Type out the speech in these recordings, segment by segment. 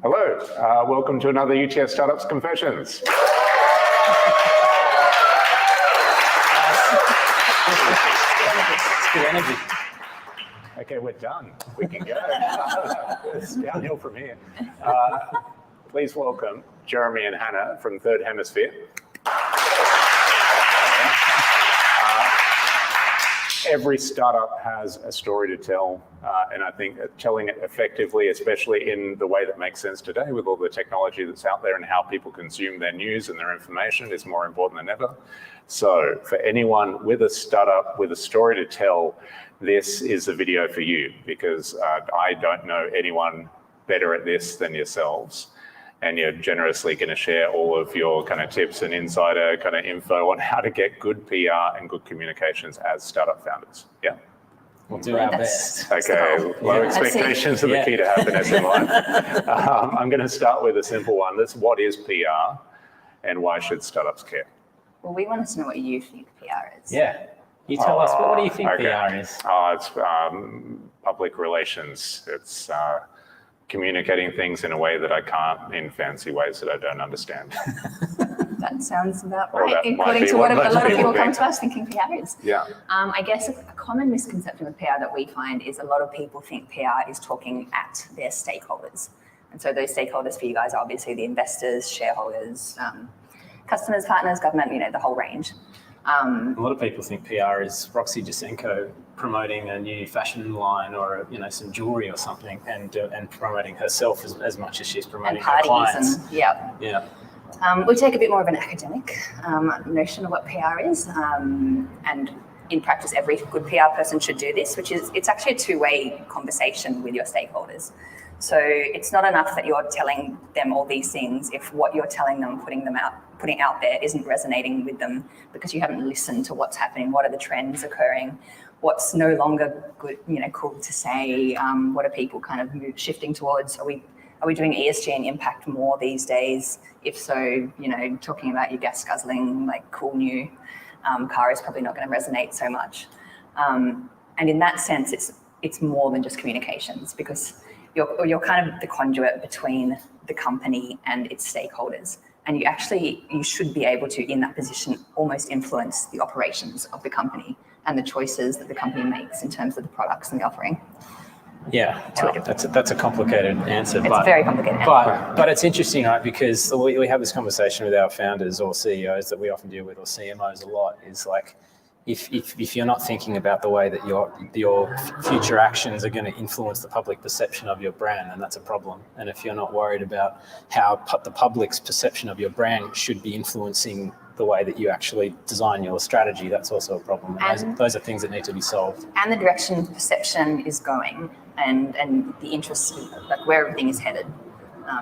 Hello, welcome to another UTS Startups Confessions. Good energy. Okay, we're done. We can go. It's downhill from here. Please welcome Jeremy and Hannah from Third Hemisphere. Every startup has a story to tell, and I think telling it effectively, especially in the way that makes sense today with all the technology that's out there and how people consume their news and their information, is more important than ever. So for anyone with a startup with a story to tell, this is a video for you, because I don't know anyone better at this than yourselves. And you're generously going to share all of your kind of tips and insider kind of info on how to get good PR and good communications as startup founders. Yeah. We'll do our best. Okay, low expectations are the key to happiness in life. I'm going to start with a simple one. That's what is PR and why should startups care? Well, we wanted to know what you think PR is. Yeah. You tell us, what do you think PR is? It's public relations. It's communicating things in a way that I can't, in fancy ways that I don't understand. That sounds about right, according to what a lot of people come to us thinking PR is. Yeah. I guess a common misconception with PR that we find is a lot of people think PR is talking at their stakeholders. And so those stakeholders for you guys are obviously the investors, shareholders, customers, partners, government, the whole range. A lot of people think PR is Roxy Jasenko promoting a new fashion line or some jewelry or something, and promoting herself as much as she's promoting her clients. Yeah. We take a bit more of an academic notion of what PR is, and in practice, every good PR person should do this, which is it's actually a two-way conversation with your stakeholders. So it's not enough that you're telling them all these things if what you're telling them, putting out there isn't resonating with them, because you haven't listened to what's happening, what are the trends occurring, what's no longer good, cool to say, what are people kind of shifting towards? Are we doing ESG and impact more these days? If so, talking about your gas guzzling, like cool new car is probably not going to resonate so much. And in that sense, it's more than just communications, because you're kind of the conduit between the company and its stakeholders. And you should be able to, in that position, almost influence the operations of the company and the choices that the company makes in terms of the products and the offering. Yeah, wow. That's a complicated answer. It's a very complicated answer. But it's interesting, right? Because we have this conversation with our founders or CEOs that we often deal with, or CMOs a lot, is like, if you're not thinking about the way that your future actions are going to influence the public perception of your brand, then that's a problem. And if you're not worried about how the public's perception of your brand should be influencing the way that you actually design your strategy, that's also a problem. And those are things that need to be solved. And the direction perception is going, and the interest, like where everything is headed,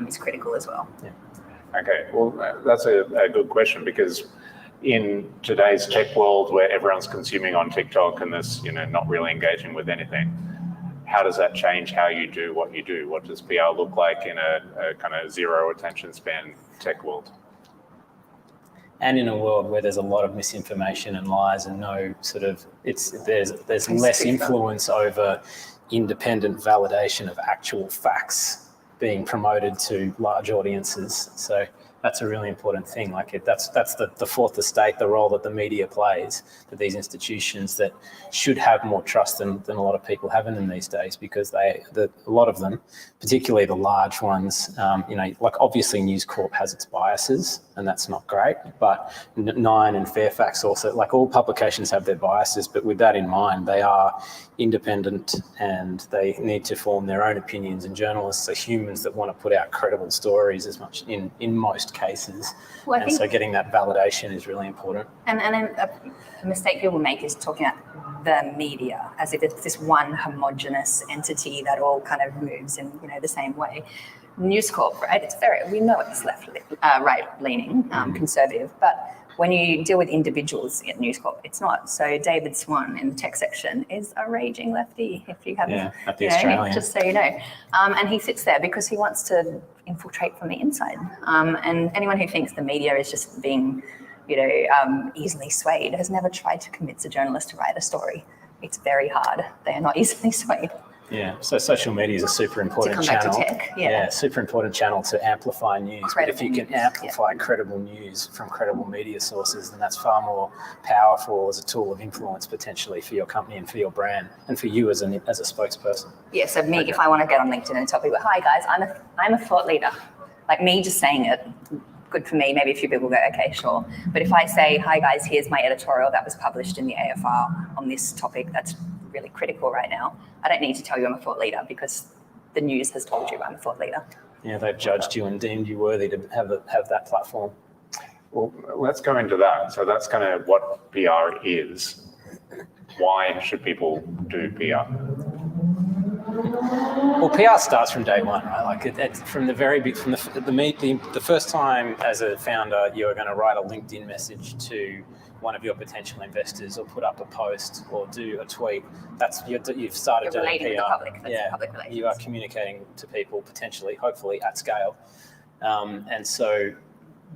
is critical as well. Yeah. Okay, well, that's a good question, because in today's tech world where everyone's consuming on TikTok and there's, not really engaging with anything, how does that change how you do what you do? What does PR look like in a kind of zero attention span tech world? And in a world where there's a lot of misinformation and lies and no sort of, there's less influence over independent validation of actual facts being promoted to large audiences. So that's a really important thing. Like that's the fourth estate, the role that the media plays, that these institutions that should have more trust than a lot of people have in them these days, because a lot of them, particularly the large ones, like obviously News Corp has its biases, and that's not great. But Nine and Fairfax also, like all publications have their biases, but with that in mind, they are independent and they need to form their own opinions, and journalists are humans that want to put out credible stories as much in most cases. Well, and so getting that validation is really important. And a mistake people make is talking about the media as if it's this one homogenous entity that all kind of moves in the same way. News Corp, right? We know it's right-leaning, conservative, but when you deal with individuals at News Corp, it's not. So David Swan in the tech section is a raging lefty, if you haven't, just so you know. And he sits there because he wants to infiltrate from the inside. And anyone who thinks the media is just being, easily swayed has never tried to convince a journalist to write a story. It's very hard. They are not easily swayed. Yeah, so social media is a super important come back to channel. tech, yeah. Super important channel to amplify news. But if you can Credible news, amplify credible news from credible media sources, then that's far more powerful as a tool of influence potentially for your company and for your brand and for you as a spokesperson. Yeah, so me, if I want to get on LinkedIn and tell people, hi guys, I'm a thought leader. Like me just saying it, good for me. Maybe a few people go, okay, sure. But if I say, hi guys, here's my editorial that was published in the AFR on this topic that's really critical right now, I don't need to tell you I'm a thought leader because the news has told you I'm a thought leader. Yeah, they've judged you and deemed you worthy to have that platform. Well, let's go into that. So that's kind of what PR is. Why should people do PR? Well, PR starts from day one, right? Like it's from the very big, from the first time as a founder, you are going to write a LinkedIn message to one of your potential investors, or put up a post, or do a tweet. You've started doing PR. Relating to the public. That's public relations. You are communicating to people potentially, hopefully at scale, and so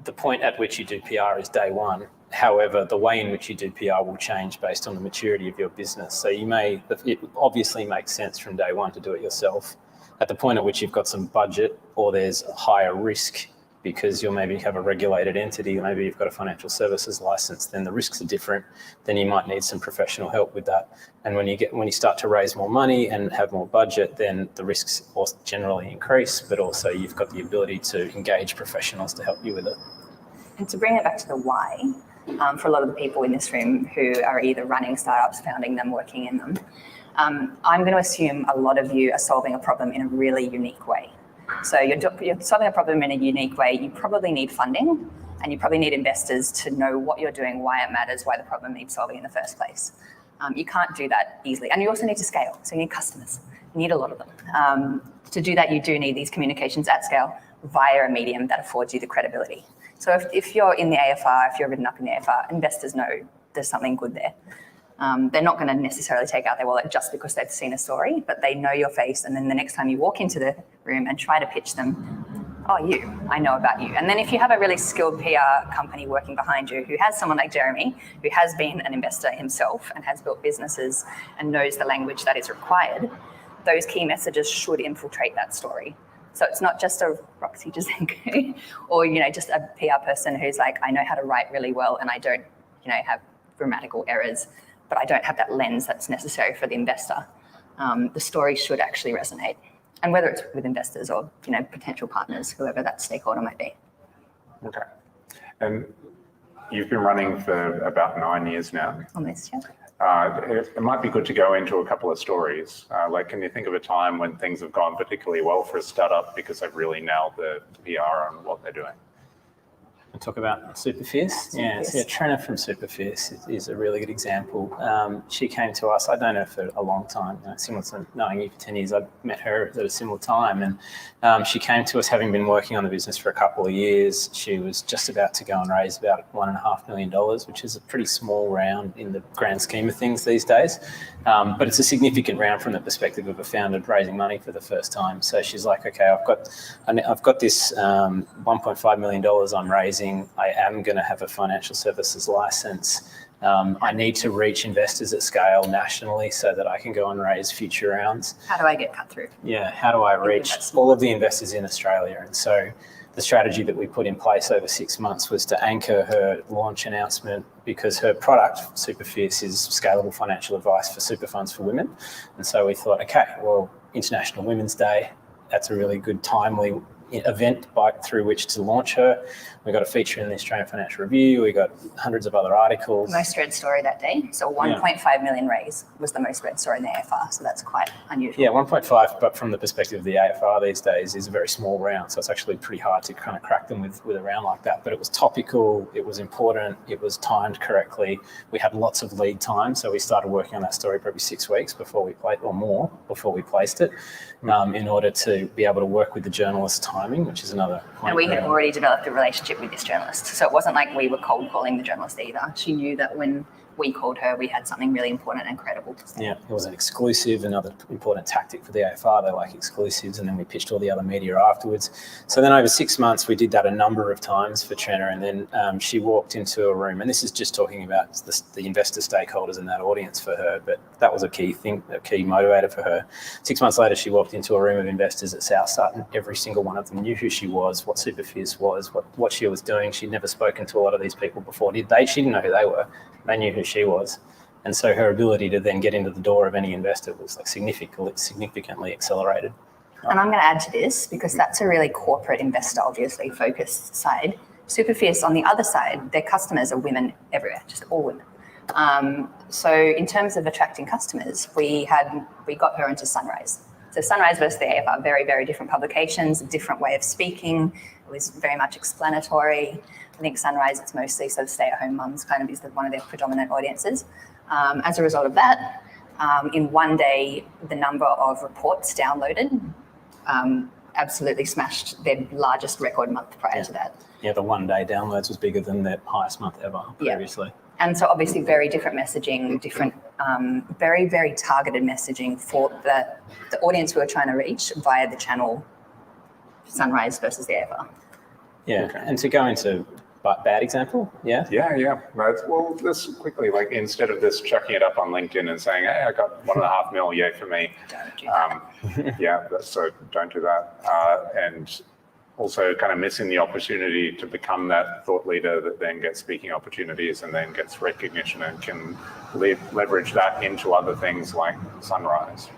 the point at which you do PR is day one. However, the way in which you do PR will change based on the maturity of your business. So it obviously makes sense from day one to do it yourself. At the point at which you've got some budget, or there's a higher risk because you maybe have a regulated entity, or maybe you've got a financial services license, then the risks are different. Then you might need some professional help with that. And when you start to raise more money and have more budget, then the risks also generally increase, but also you've got the ability to engage professionals to help you with it. And to bring it back to the why, for a lot of the people in this room who are either running startups, founding them, working in them, I'm going to assume a lot of you are solving a problem in a really unique way. So you're solving a problem in a unique way. You probably need funding, and you probably need investors to know what you're doing, why it matters, why the problem needs solving in the first place. You can't do that easily. And you also need to scale. So you need customers. You need a lot of them. To do that, you do need these communications at scale via a medium that affords you the credibility. So if you're in the AFR, if you're written up in the AFR, investors know there's something good there. They're not going to necessarily take out their wallet just because they've seen a story, but they know your face. And then the next time you walk into the room and try to pitch them, I know about you. And then if you have a really skilled PR company working behind you who has someone like Jeremy, who has been an investor himself and has built businesses and knows the language that is required, those key messages should infiltrate that story. So it's not just a Roxy Jazenko or, just a PR person who's like, I know how to write really well and I don't, have grammatical errors, but I don't have that lens that's necessary for the investor. The story should actually resonate. And whether it's with investors or, potential partners, whoever that stakeholder might be. Okay. And you've been running for about 9 years now. Almost, yeah. It might be good to go into a couple of stories. Can you think of a time when things have gone particularly well for a startup because they've really nailed the PR on what they're doing? And talk about Super Fierce. Yeah, Trina from Super Fierce is a really good example. She came to us, I'd known her for a long time, similar to knowing you for 10 years. I met her at a similar time, and she came to us having been working on the business for a couple of years. She was just about to go and raise about $1.5 million, which is a pretty small round in the grand scheme of things these days. But it's a significant round from the perspective of a founder raising money for the first time. So she's like, okay, I've got this $1.5 million I'm raising. I am going to have a financial services license. I need to reach investors at scale nationally so that I can go and raise future rounds. How do I get cut through? Yeah, how do I reach all of the investors in Australia? And so the strategy that we put in place over 6 months was to anchor her launch announcement, because her product, Super Fierce, is scalable financial advice for super funds for women. And so we thought, okay, well, International Women's Day, that's a really good timely event through which to launch her. We got a feature in the Australian Financial Review. We got hundreds of other articles. Most read story that day. So 1.5 million raise was the most read story in the AFR. So that's quite unusual. Yeah, 1.5, but from the perspective of the AFR these days is a very small round. So it's actually pretty hard to kind of crack them with a round like that. But it was topical, it was important, it was timed correctly. We had lots of lead time. So we started working on that story probably 6 weeks before we placed it, in order to be able to work with the journalist's timing, which is another point. And we had already developed a relationship with this journalist. So it wasn't like we were cold calling the journalist either. She knew that when we called her, we had something really important and credible to say. Yeah, it was an exclusive, another important tactic for the AFR. They like exclusives, and then we pitched all the other media afterwards. So then over 6 months, we did that a number of times for Trenna, and then she walked into a room, and this is just talking about the investor stakeholders in that audience for her, but that was a key thing, a key motivator for her. 6 months later, she walked into a room of investors at South Sutton. Every single one of them knew who she was, what Superfierce was, what she was doing. She'd never spoken to a lot of these people before. She didn't know who they were. They knew who she was. And so her ability to then get into the door of any investor was like significantly accelerated. And I'm going to add to this, because that's a really corporate investor, obviously focused side. Superfierce on the other side, their customers are women everywhere, just all women. So in terms of attracting customers, we got her into Sunrise. So Sunrise versus the AFR, very, very different publications, a different way of speaking. It was very much explanatory. I think Sunrise, it's mostly sort of stay-at-home mums, kind of is one of their predominant audiences. As a result of that, in one day, the number of reports downloaded absolutely smashed their largest record month prior to that. Yeah, the one-day downloads was bigger than their highest month ever previously. Yeah. And so obviously very different messaging, different, very, very targeted messaging for the audience we were trying to reach via the channel Sunrise versus the AFR. Yeah, okay. And to go into bad example, yeah? Yeah. Well, this quickly, like instead of this chucking it up on LinkedIn and saying, hey, I got 1.5 mil, yay for me. Don't do that. So don't do that. And also kind of missing the opportunity to become that thought leader that then gets speaking opportunities and then gets recognition and can leverage that into other things like Sunrise.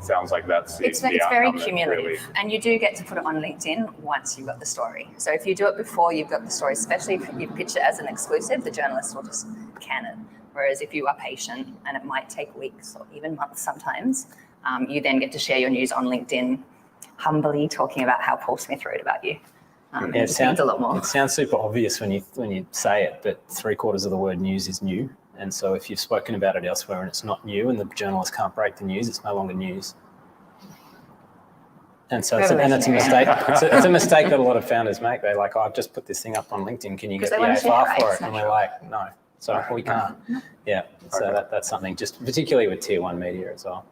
Sounds like that's it's very cumulative, really. And you do get to put it on LinkedIn once you've got the story. So if you do it before you've got the story, especially if you pitch it as an exclusive, the journalist will just can it. Whereas if you are patient, and it might take weeks or even months sometimes, you then get to share your news on LinkedIn, humbly talking about how Paul Smith wrote about you. It sounds a lot more. It sounds super obvious when you say it, but 3/4 of the word news is new. And so if you've spoken about it elsewhere and it's not new and the journalist can't break the news, it's no longer news. And so it's a mistake. It's a mistake that a lot of founders make. They're like, I've just put this thing up on LinkedIn. Can you get the AFR for it? And we're like, no. So we can't. Yeah. So that's something, just particularly with tier one media as well.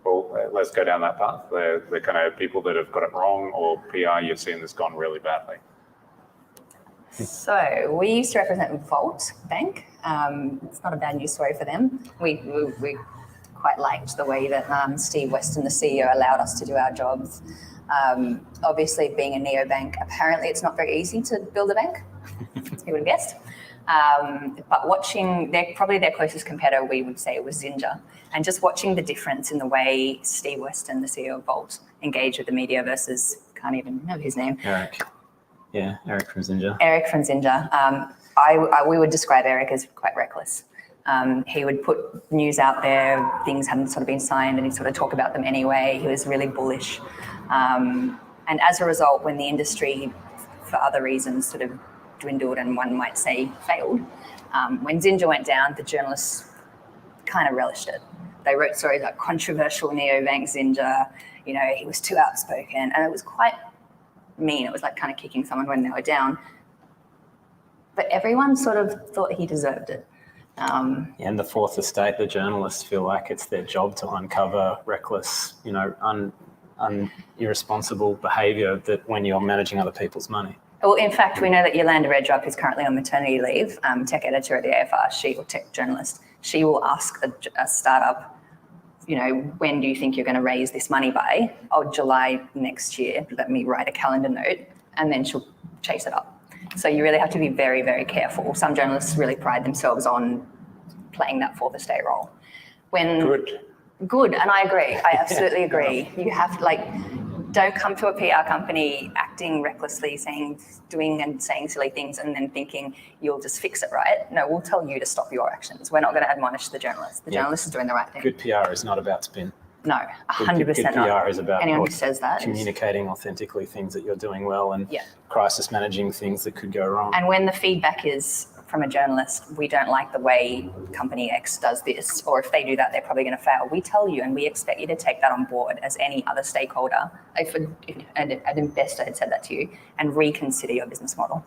Well, let's go down that path. The kind of people that have got it wrong or PR you've seen that's gone really badly. So we used to represent Volt Bank. It's not a bad news story for them. We quite liked the way that Steve Weston, the CEO, allowed us to do our jobs. Obviously, being a neobank, apparently it's not very easy to build a bank. Who would have guessed? But watching, probably their closest competitor, we would say, was Zinja. And just watching the difference in the way Steve Weston, the CEO of Volt, engaged with the media versus, can't even know his name. Eric. Yeah, Eric from Zinja. Eric from Zinja. We would describe Eric as quite reckless. He would put news out there, things hadn't sort of been signed, and he'd sort of talk about them anyway. He was really bullish. And as a result, when the industry, for other reasons, sort of dwindled and one might say failed, when Zinja went down, the journalists kind of relished it. They wrote stories like controversial neobank Zinja, he was too outspoken, and it was quite mean. It was like kind of kicking someone when they were down. But everyone sort of thought he deserved it. And the fourth estate, the journalists feel like it's their job to uncover reckless, irresponsible behaviour that when you're managing other people's money. Well, in fact, we know that Yolanda Redrup is currently on maternity leave, tech editor at the AFR, or tech journalist. She will ask a startup, when do you think you're going to raise this money by? Oh, July next year. Let me write a calendar note, and then she'll chase it up. So you really have to be very, very careful. Some journalists really pride themselves on playing that fourth estate role. Good, and I agree. I absolutely agree. You have don't come to a PR company acting recklessly, doing and saying silly things and then thinking you'll just fix it, right? No, we'll tell you to stop your actions. We're not going to admonish the journalist. The journalist is doing the right thing. Good PR is not about spin. No, 100% good not. PR is about anyone who says that communicating authentically things that you're doing well and crisis managing things that could go wrong. And when the feedback is from a journalist, we don't like the way company X does this, or if they do that, they're probably going to fail. We tell you, and we expect you to take that on board as any other stakeholder. If an investor had said that to you, and reconsider your business model.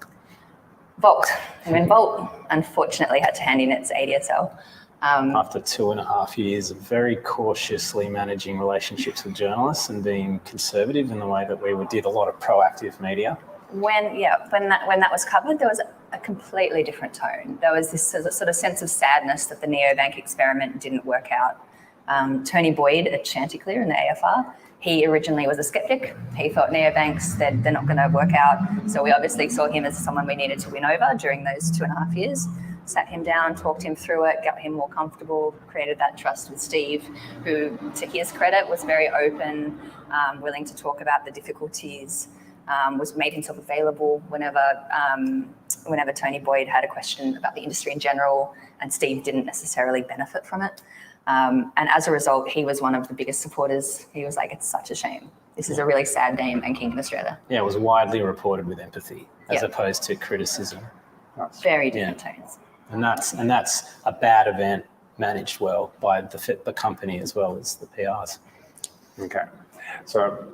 Volt. And when Volt unfortunately had to hand in its ADSL, after 2.5 years of very cautiously managing relationships with journalists and being conservative in the way that we did a lot of proactive media. When that was covered, there was a completely different tone. There was this sort of sense of sadness that the neobank experiment didn't work out. Tony Boyd at Chanticleer in the AFR, he originally was a skeptic. He thought neobanks, they're not going to work out. So we obviously saw him as someone we needed to win over during those 2.5 years. Sat him down, talked him through it, got him more comfortable, created that trust with Steve, who, to his credit, was very open, willing to talk about the difficulties, made himself available whenever Tony Boyd had a question about the industry in general, and Steve didn't necessarily benefit from it. And as a result, he was one of the biggest supporters. He was like, it's such a shame. This is a really sad day in banking in Australia. Yeah, it was widely reported with empathy as opposed to criticism. Very different tones. And that's a bad event managed well by the company as well as the PRs. Okay, so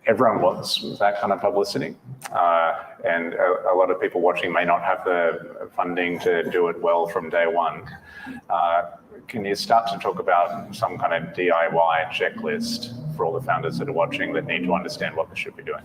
everyone wants that kind of publicity, and a lot of people watching may not have the funding to do it well from day one. Can you start to talk about some kind of DIY checklist for all the founders that are watching that need to understand what they should be doing?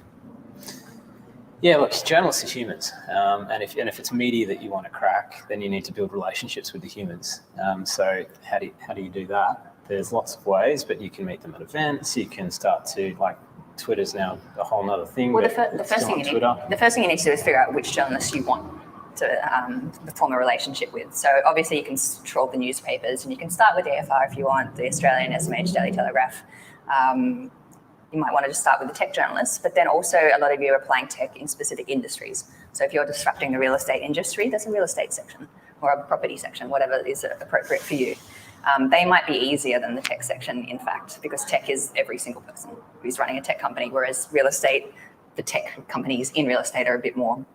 Yeah, look, journalists are humans, and if it's media that you want to crack, then you need to build relationships with the humans. So how do you do that? There's lots of ways, but you can meet them at events. You can start to, like, Twitter's now a whole nother thing. Well, the first thing you need to do is figure out which journalists you want to form a relationship with. So obviously you can troll the newspapers, and you can start with the AFR if you want, the Australian SMH Daily Telegraph. You might want to just start with the tech journalists, but then also a lot of you are applying tech in specific industries. So if you're disrupting the real estate industry, there's a real estate section or a property section, whatever is appropriate for you. They might be easier than the tech section, in fact, because tech is every single person who's running a tech company, whereas real estate, the tech companies in real estate are a bit more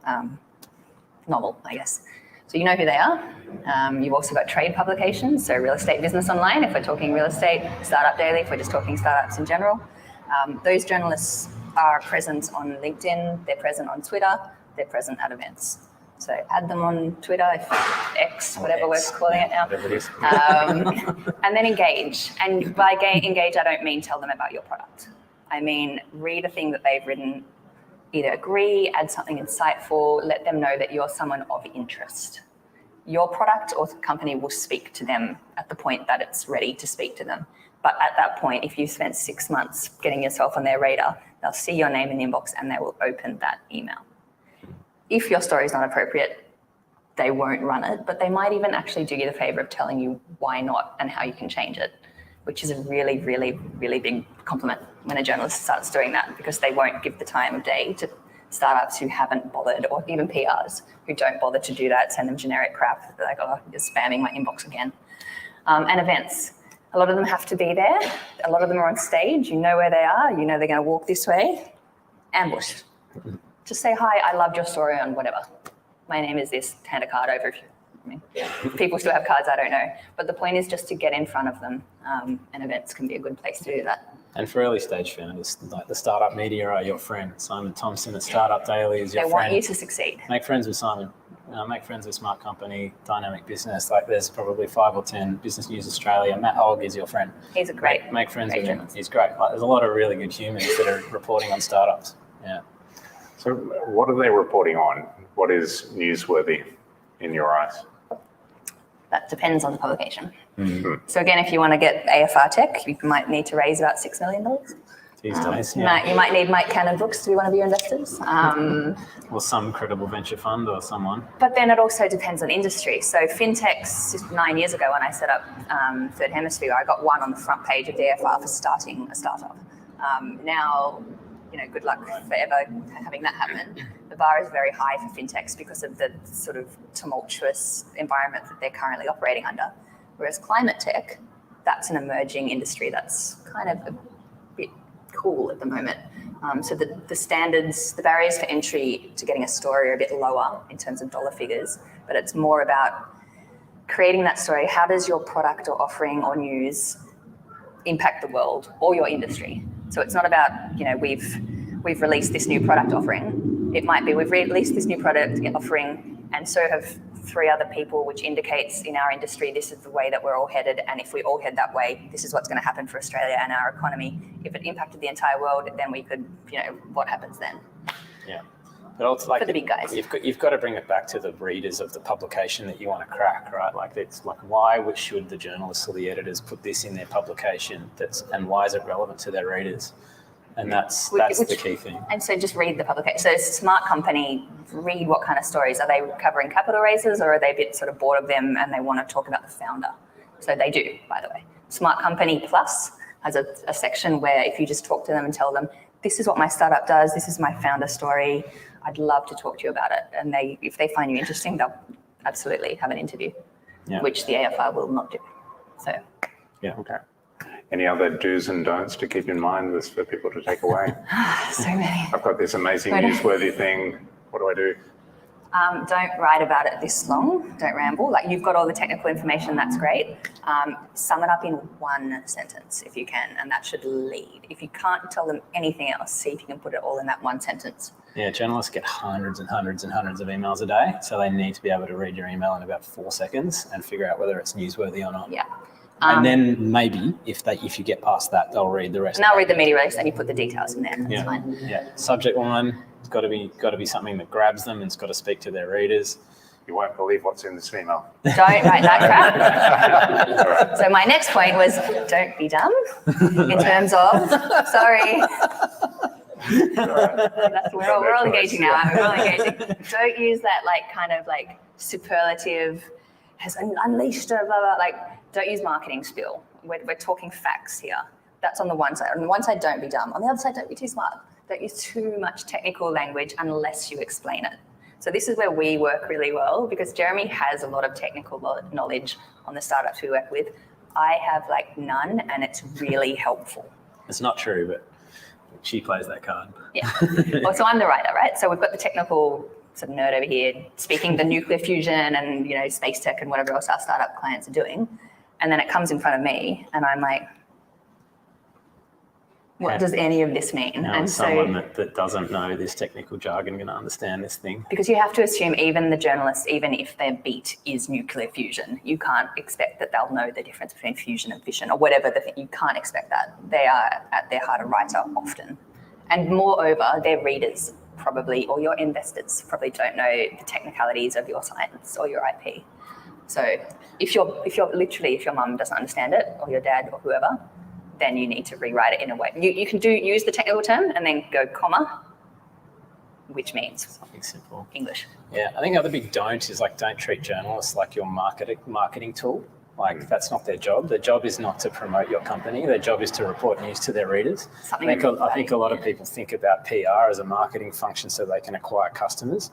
novel, I guess. So you know who they are. You've also got trade publications, so Real Estate Business Online, if we're talking real estate, Startup Daily, if we're just talking startups in general. Those journalists are present on LinkedIn, they're present on Twitter, they're present at events. So add them on Twitter, X, whatever we're calling it now. And then engage. And by engage, I don't mean tell them about your product. I mean, read a thing that they've written, either agree, add something insightful, let them know that you're someone of interest. Your product or company will speak to them at the point that it's ready to speak to them. But at that point, if you spent 6 months getting yourself on their radar, they'll see your name in the inbox and they will open that email. If your story is not appropriate, they won't run it, but they might even actually do you the favor of telling you why not and how you can change it, which is a really, really, really big compliment when a journalist starts doing that, because they won't give the time of day to startups who haven't bothered, or even PRs who don't bother to do that, send them generic crap. They're like, oh, you're spamming my inbox again. And events. A lot of them have to be there. A lot of them are on stage. You know where they are. You know they're going to walk this way. Ambush. Just say, hi, I loved your story on whatever. My name is this. Hand a card over. If people still have cards, I don't know. But the point is just to get in front of them, and events can be a good place to do that. And for early stage founders, like the startup media are your friend. Simon Thompson at Startup Daily is your friend. They want you to succeed. Make friends with Simon. Make friends with Smart Company, Dynamic Business. Like, there's probably 5 or 10 Business News Australia. Matt Ogg is your friend. He's a great. Make friends with him. He's great. Like, there's a lot of really good humans that are reporting on startups. Yeah. So what are they reporting on? What is newsworthy in your eyes? That depends on the publication. Mm-hmm. So again, if you want to get AFR tech, you might need to raise about $6 million. These days, yeah. You might need Mike Cannon Books to be one of your investors. Or some credible venture fund or someone. But then it also depends on industry. So fintechs, just 9 years ago when I set up Third Hemisphere, I got one on the front page of the AFR for starting a startup. Now, good luck forever having that happen. The bar is very high for fintechs because of the sort of tumultuous environment that they're currently operating under. Whereas climate tech, that's an emerging industry that's kind of a bit cool at the moment. So the standards, the barriers for entry to getting a story are a bit lower in terms of dollar figures, but it's more about creating that story. How does your product or offering or news impact the world or your industry? So it's not about, we've released this new product offering. It might be we've released this new product offering and so have 3 other people, which indicates in our industry, this is the way that we're all headed. And if we all head that way, this is what's going to happen for Australia and our economy. If it impacted the entire world, then we could, what happens then? Yeah. But also, like, for the big guys. You've got to bring it back to the readers of the publication that you want to crack, right? Like, it's like, why should the journalists or the editors put this in their publication? And why is it relevant to their readers? And that's the key thing. And so just read the publication. So smart company, read what kind of stories. Are they covering capital raises, or are they a bit sort of bored of them and they want to talk about the founder? So they do, by the way. Smart Company Plus has a section where if you just talk to them and tell them, this is what my startup does, this is my founder story, I'd love to talk to you about it. And if they find you interesting, they'll absolutely have an interview, which the AFR will not do. So. Yeah, okay. Any other do's and don'ts to keep in mind this for people to take away? So many. I've got this amazing newsworthy thing. What do I do? Don't write about it this long. Don't ramble. Like, you've got all the technical information, that's great. Sum it up in 1 sentence if you can, and that should lead. If you can't tell them anything else, see if you can put it all in that 1 sentence. Yeah, journalists get hundreds and hundreds and hundreds of emails a day, so they need to be able to read your email in about 4 seconds and figure out whether it's newsworthy or not. Yeah. And then maybe if you get past that, they'll read the rest. And they'll read the media release and you put the details in there. That's fine. Yeah. Subject line, it's got to be something that grabs them, and it's got to speak to their readers. You won't believe what's in this email. Don't write that crap. So my next point was, don't be dumb in terms of, sorry. We're all engaging now. We're all engaging. Don't use that kind of superlative, has unleashed a blah, blah, don't use marketing spiel. We're talking facts here. That's on the one side. On the one side, don't be dumb. On the other side, don't be too smart. Don't use too much technical language unless you explain it. So this is where we work really well, because Jeremy has a lot of technical knowledge on the startups we work with. I have none, and it's really helpful. It's not true, but she plays that card. Yeah. Well, so I'm the writer, right? So we've got the technical sort of nerd over here speaking the nuclear fusion and space tech and whatever else our startup clients are doing. And then it comes in front of me and I'm like, what does any of this mean? And someone that doesn't know this technical jargon going to understand this thing. Because you have to assume even the journalists, even if their beat is nuclear fusion, you can't expect that they'll know the difference between fusion and fission or whatever the thing. You can't expect that. They are at their heart a writer often. And moreover, their readers probably, or your investors probably don't know the technicalities of your science or your IP. So if your mum doesn't understand it, or your dad or whoever, then you need to rewrite it in a way. You can use the technical term and then go comma, which means something simple. English. Yeah, I think the other big don't is don't treat journalists like your marketing tool. That's not their job. Their job is not to promote your company. Their job is to report news to their readers. I think a lot of people think about PR as a marketing function so they can acquire customers.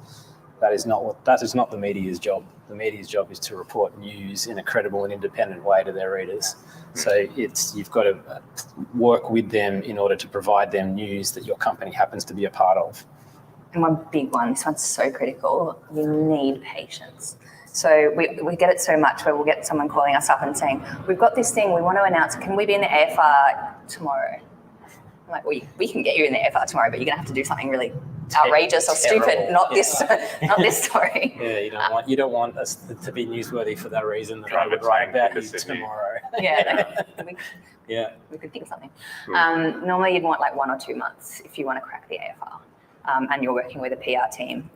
That is not the media's job. The media's job is to report news in a credible and independent way to their readers. So you've got to work with them in order to provide them news that your company happens to be a part of. And one big one, this one's so critical, you need patience. So we get it so much where we'll get someone calling us up and saying, we've got this thing we want to announce, can we be in the AFR tomorrow? I'm like, well, we can get you in the AFR tomorrow, but you're going to have to do something really outrageous or stupid, not this story. Yeah, you don't want us to be newsworthy for that reason that I would write about you tomorrow. We could think of something. Normally you'd want 1 or 2 months if you want to crack the AFR, and you're working with a PR team.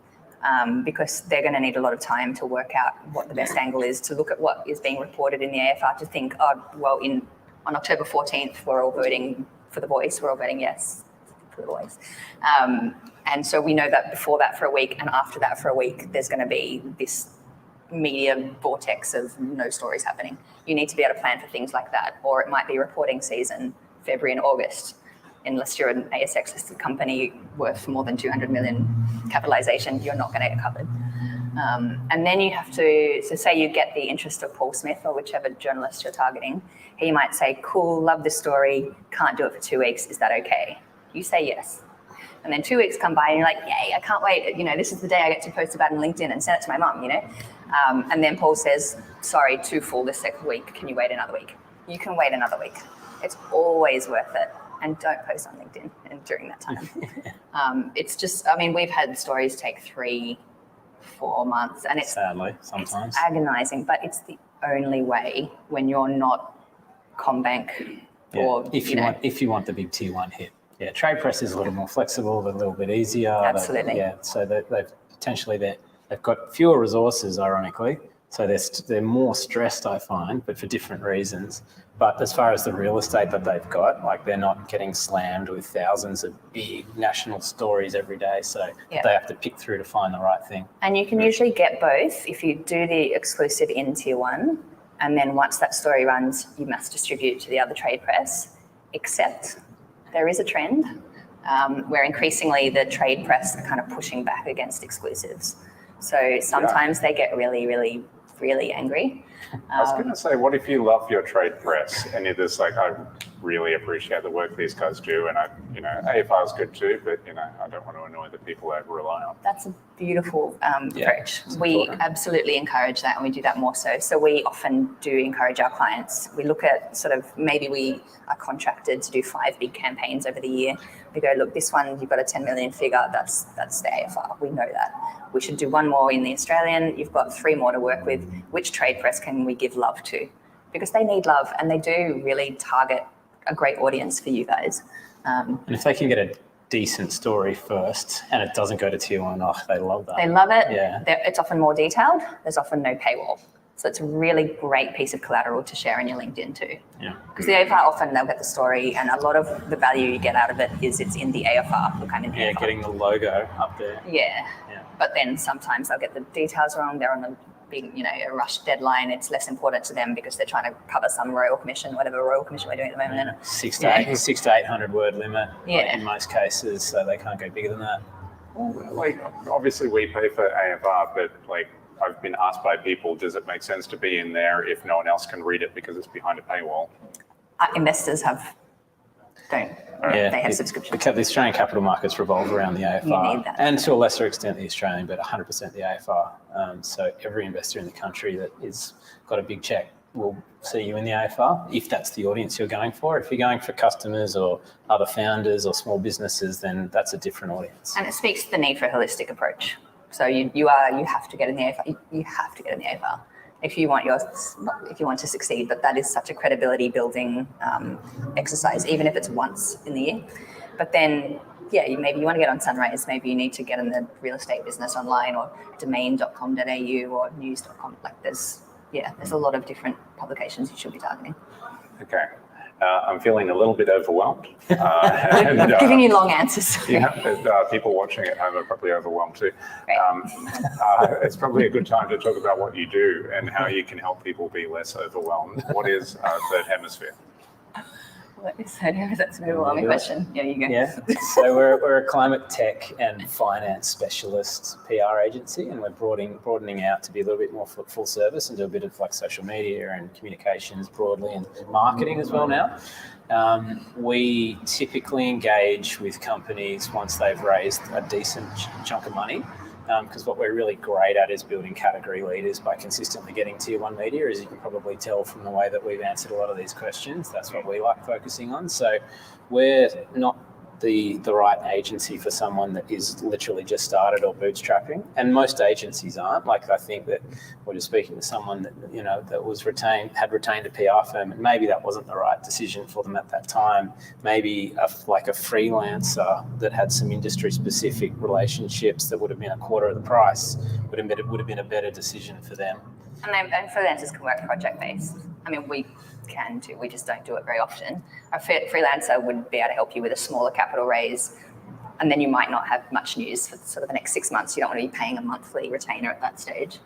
Because they're going to need a lot of time to work out what the best angle is, to look at what is being reported in the AFR, to think, on October 14th, we're all voting for the Voice, we're all voting yes for the Voice. And so we know that before that for a week and after that for a week, there's going to be this media vortex of no stories happening. You need to be able to plan for things like that, or it might be reporting season, February and August. Unless you're an ASX listed company worth more than 200 million capitalization, you're not going to get covered. And then you have to, so say you get the interest of Paul Smith or whichever journalist you're targeting, he might say, cool, love this story, can't do it for 2 weeks, is that okay? You say yes. And then 2 weeks come by and you're like, yay, I can't wait. This is the day I get to post about it on LinkedIn and send it to my mum, And then Paul says, sorry, too full this second week, can you wait another week? You can wait another week. It's always worth it. And don't post on LinkedIn during that time. It's just, we've had stories take 3 4 months, and it's sadly sometimes. It's agonizing, but it's the only way when you're not Combank or if you want the big tier one hit. Yeah, trade press is a little more flexible, a little bit easier. Absolutely. So they've got fewer resources, ironically. So they're more stressed, I find, but for different reasons. But as far as the real estate that they've got, like they're not getting slammed with thousands of big national stories every day. So they have to pick through to find the right thing. And you can usually get both if you do the exclusive in tier one, and then once that story runs, you must distribute to the other trade press. Except there is a trend where increasingly the trade press are kind of pushing back against exclusives. So sometimes they get really, really, really angry. I was going to say, what if you love your trade press and you're just like, I really appreciate the work these guys do, and AFR is good too, but I don't want to annoy the people I rely on. That's a beautiful approach. We absolutely encourage that, and we do that more so. So we often do encourage our clients. We look at sort of maybe we are contracted to do 5 big campaigns over the year. We go, look, this one you've got a 10 million figure. That's the AFR. We know that. We should do 1 more in the Australian. You've got 3 more to work with. Which trade press can we give love to? Because they need love, and they do really target a great audience for you guys. And if they can get a decent story first and it doesn't go to tier one, they love that. They love it. Yeah. It's often more detailed. There's often no paywall. So it's a really great piece of collateral to share in your LinkedIn too. Yeah. Because the AFR, often they'll get the story, and a lot of the value you get out of it is it's in the AFR. AFR. Getting the logo up there. Yeah. But then sometimes they'll get the details wrong. They're on a big, a rush deadline. It's less important to them because they're trying to cover some royal commission, whatever royal commission we're doing at the moment. 600 to 800 word limit in most cases, so they can't go bigger than that. Like, obviously we pay for AFR, but I've been asked by people, does it make sense to be in there if no one else can read it because it's behind a paywall? Investors don't. They have subscriptions. Because the Australian capital markets revolve around the AFR, and to a lesser extent the Australian, but 100% the AFR. So every investor in the country that is got a big check will see you in the AFR if that's the audience you're going for. If you're going for customers or other founders or small businesses, then that's a different audience. And it speaks to the need for a holistic approach. So you have to get in the AFR. You have to get in the AFR if you want to succeed. But that is such a credibility building exercise, even if it's once in the year. But then, maybe you want to get on Sunrise. Maybe you need to get in the real estate business online, or domain.com.au or news.com. There's a lot of different publications you should be targeting. Okay. I'm feeling a little bit overwhelmed. Giving you long answers. People watching at home are probably overwhelmed too. It's probably a good time to talk about what you do and how you can help people be less overwhelmed. What is Third Hemisphere? What is Third Hemisphere? That's an overwhelming question. Yeah, you go. Yeah. So we're a climate tech and finance specialist PR agency, and we're broadening out to be a little bit more full service and do a bit of social media and communications broadly, and marketing as well now. We typically engage with companies once they've raised a decent chunk of money, because what we're really great at is building category leaders by consistently getting tier one media, as you can probably tell from the way that we've answered a lot of these questions. That's what we like focusing on. So we're not the right agency for someone that is literally just started or bootstrapping, and most agencies aren't. I think that we're just speaking to someone that that had retained a PR firm, and maybe that wasn't the right decision for them at that time. Maybe a freelancer that had some industry specific relationships that would have been a quarter of the price would have been a better decision for them. And freelancers can work project based. We can too. We just don't do it very often. A freelancer would be able to help you with a smaller capital raise, and then you might not have much news for sort of the next 6 months. You don't want to be paying a monthly retainer at that stage.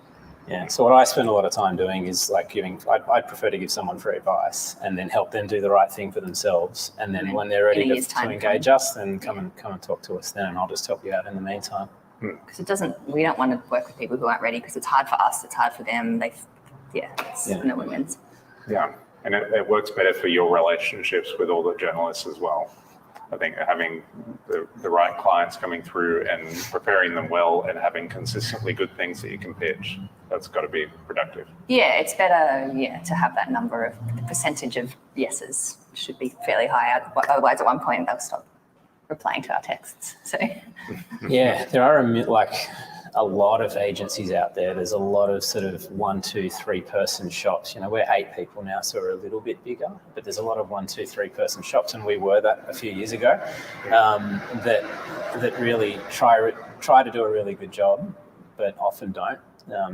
Yeah. So what I spend a lot of time doing is I'd prefer to give someone free advice and then help them do the right thing for themselves. And then when they're ready to engage us, then come and talk to us then, and I'll just help you out in the meantime. Because we don't want to work with people who aren't ready, because it's hard for us, it's hard for them. No one wins. Yeah. And it works better for your relationships with all the journalists as well. I think having the right clients coming through and preparing them well and having consistently good things that you can pitch, that's got to be productive. Yeah, it's better to have that number of the percentage of yeses should be fairly high. Otherwise, at one point, they'll stop replying to our texts. So yeah, there are a lot of agencies out there. There's a lot of sort of 1, 2, 3 person shops. You know, we're 8 people now, so we're a little bit bigger, but there's a lot of 1, 2, 3 person shops, and we were that a few years ago, that really try to do a really good job, but often don't.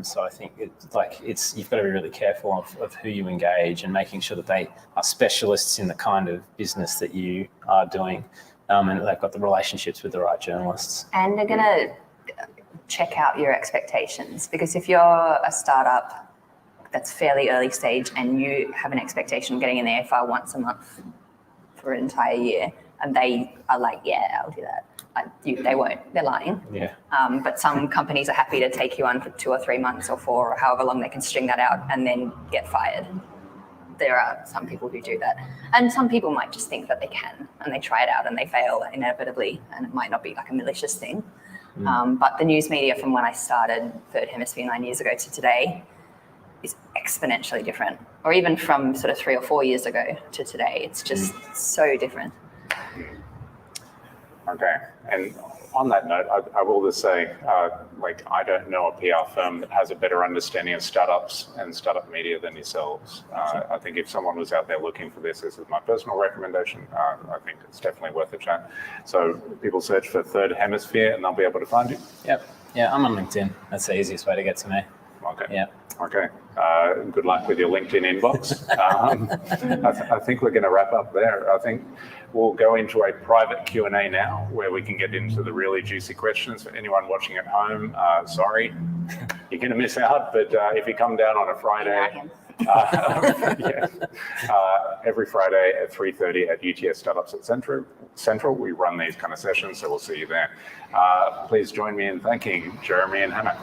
So I think you've got to be really careful of who you engage and making sure that they are specialists in the kind of business that you are doing, and they've got the relationships with the right journalists. And they're going to check out your expectations, because if you're a startup that's fairly early stage and you have an expectation of getting in the AFR once a month for an entire year, and they are like, yeah, I'll do that. They won't. They're lying. Yeah. But some companies are happy to take you on for 2 or 3 months or 4 or however long they can string that out and then get fired. There are some people who do that. And some people might just think that they can, and they try it out and they fail inevitably, and it might not be like a malicious thing. But the news media from when I started Third Hemisphere 9 years ago to today is exponentially different. Or even from sort of 3 or 4 years ago to today, it's just so different. Okay, and on that note, I will just say, I don't know a PR firm that has a better understanding of startups and startup media than yourselves. I think if someone was out there looking for this is my personal recommendation. I think it's definitely worth a chat. So people search for Third Hemisphere and they'll be able to find you. Yep. Yeah, I'm on LinkedIn. That's the easiest way to get to me. Okay. Yeah. Okay. Good luck with your LinkedIn inbox. I think we're going to wrap up there. I think we'll go into a private Q&A now where we can get into the really juicy questions. For anyone watching at home, sorry, you're going to miss out. But if you come down on a Friday, every Friday at 3:30 at UTS Startups at Central, we run these kind of sessions, so we'll see you there. Please join me in thanking Jeremy and Hannah.